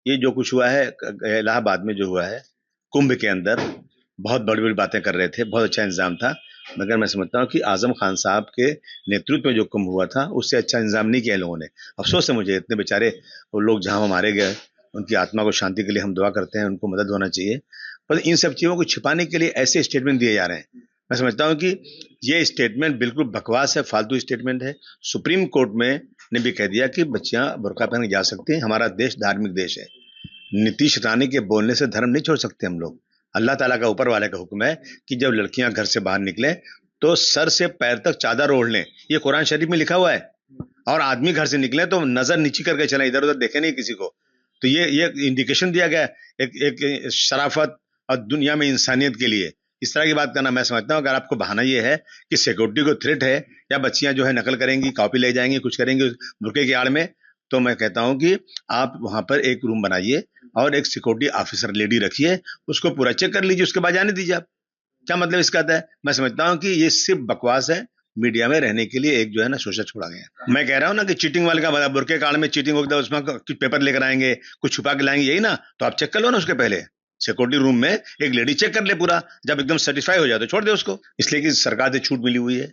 ये जो कुछ हुआ है इलाहाबाद में जो हुआ है कुंभ के अंदर, बहुत बड़ी बड़ी बातें कर रहे थे, बहुत अच्छा इंतजाम था। मगर मैं समझता हूँ कि आजम खान साहब के नेतृत्व में जो कुंभ हुआ था उससे अच्छा इंतजाम नहीं किया इन लोगों ने। अफसोस है मुझे, इतने बेचारे वो लोग जहाँ मारे गए, उनकी आत्मा को शांति के लिए हम दुआ करते हैं, उनको मदद होना चाहिए। पर इन सब चीजों को छिपाने के लिए ऐसे स्टेटमेंट दिए जा रहे हैं। मैं समझता हूँ कि ये स्टेटमेंट बिल्कुल बकवास है, फालतू स्टेटमेंट है। सुप्रीम कोर्ट में ने भी कह दिया कि बच्चियां बुर्का पहन के जा सकती हैं, हमारा देश धार्मिक देश है। नीतीश रानी के बोलने से धर्म नहीं छोड़ सकते हम लोग। अल्लाह ताला का, ऊपर वाले का हुक्म है कि जब लड़कियां घर से बाहर निकले तो सर से पैर तक चादर ओढ़ लें, ये कुरान शरीफ में लिखा हुआ है। और आदमी घर से निकले तो नजर नीची करके चले, इधर उधर देखे नहीं किसी को। तो ये इंडिकेशन दिया गया है एक शराफत और दुनिया में इंसानियत के लिए। इस तरह की बात करना, मैं समझता हूँ अगर आपको बहाना ये है कि सिक्योरिटी को थ्रेट है या बच्चियां जो है नकल करेंगी, कॉपी ले जाएंगी, कुछ करेंगी बुरके की आड़ में, तो मैं कहता हूं कि आप वहां पर एक रूम बनाइए और एक सिक्योरिटी ऑफिसर लेडी रखिए, उसको पूरा चेक कर लीजिए, उसके बाद जाने दीजिए आप। क्या मतलब इसका है? मैं समझता हूँ कि ये सिर्फ बकवास है, मीडिया में रहने के लिए एक जो है ना शोषा छोड़ा गया। मैं कह रहा हूँ ना कि चीटिंग वाले का बुरके कांड में चीटिंग होगी, उसमें कुछ पेपर लेकर आएंगे, कुछ छुपा के लाएंगे, यही ना? तो आप चेक कर लो ना उसके पहले। सिक्योरिटी रूम में एक लेडी चेक कर ले पूरा, जब एकदम सेटिस्फाई हो जाए तो छोड़ दे उसको। इसलिए कि सरकार से छूट मिली हुई है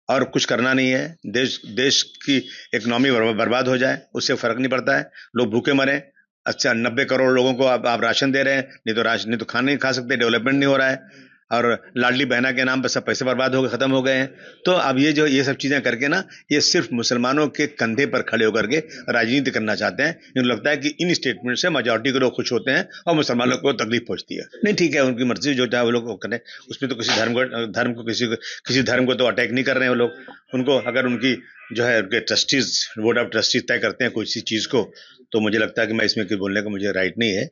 और कुछ करना नहीं है, देश देश की इकोनॉमी बर्बाद हो जाए उससे फर्क नहीं पड़ता है, लोग भूखे मरे। अच्छा, 90 करोड़ लोगों को आप राशन दे रहे हैं, नहीं तो खाना नहीं खा सकते, डेवलपमेंट नहीं हो रहा है। और लाडली बहना के नाम पर सब पैसे बर्बाद हो गए, खत्म हो गए हैं। तो अब ये सब चीजें करके ना, ये सिर्फ मुसलमानों के कंधे पर खड़े होकर के राजनीति करना चाहते हैं। इनको लगता है कि इन स्टेटमेंट से मेजोरिटी के लोग खुश होते हैं और मुसलमानों को तकलीफ पहुंचती है। नहीं, ठीक है, उनकी मर्जी, जो चाहे वो लोग करें। उसमें तो किसी धर्म को तो अटैक नहीं कर रहे हैं वो लोग। उनको अगर उनकी जो है उनके ट्रस्टीज, बोर्ड ऑफ ट्रस्टीज तय करते हैं कोई सी चीज को, तो मुझे लगता है कि मैं इसमें कुछ बोलने का मुझे राइट नहीं है।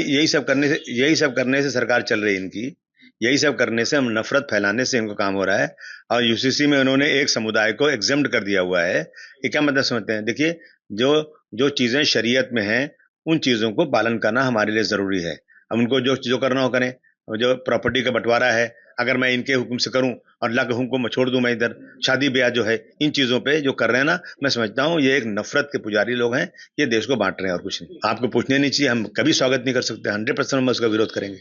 यही सब करने से सरकार चल रही है इनकी। यही सब करने से, हम नफरत फैलाने से इनको काम हो रहा है। और यूसीसी में उन्होंने एक समुदाय को एग्जेम्प्ट कर दिया हुआ है। ये क्या मतलब समझते हैं? देखिए, जो जो चीजें शरीयत में हैं उन चीजों को पालन करना हमारे लिए जरूरी है। अब उनको जो जो करना हो करें। जो प्रॉपर्टी का बंटवारा है, अगर मैं इनके हुक्म से करूं और अल्लाह के हुक्म को मैं छोड़ दूं, मैं इधर शादी ब्याह जो है इन चीजों पे जो कर रहे हैं ना, मैं समझता हूं ये एक नफरत के पुजारी लोग हैं। ये देश को बांट रहे हैं और कुछ नहीं। आपको पूछने नहीं चाहिए, हम कभी स्वागत नहीं कर सकते, 100% हम उसका विरोध करेंगे।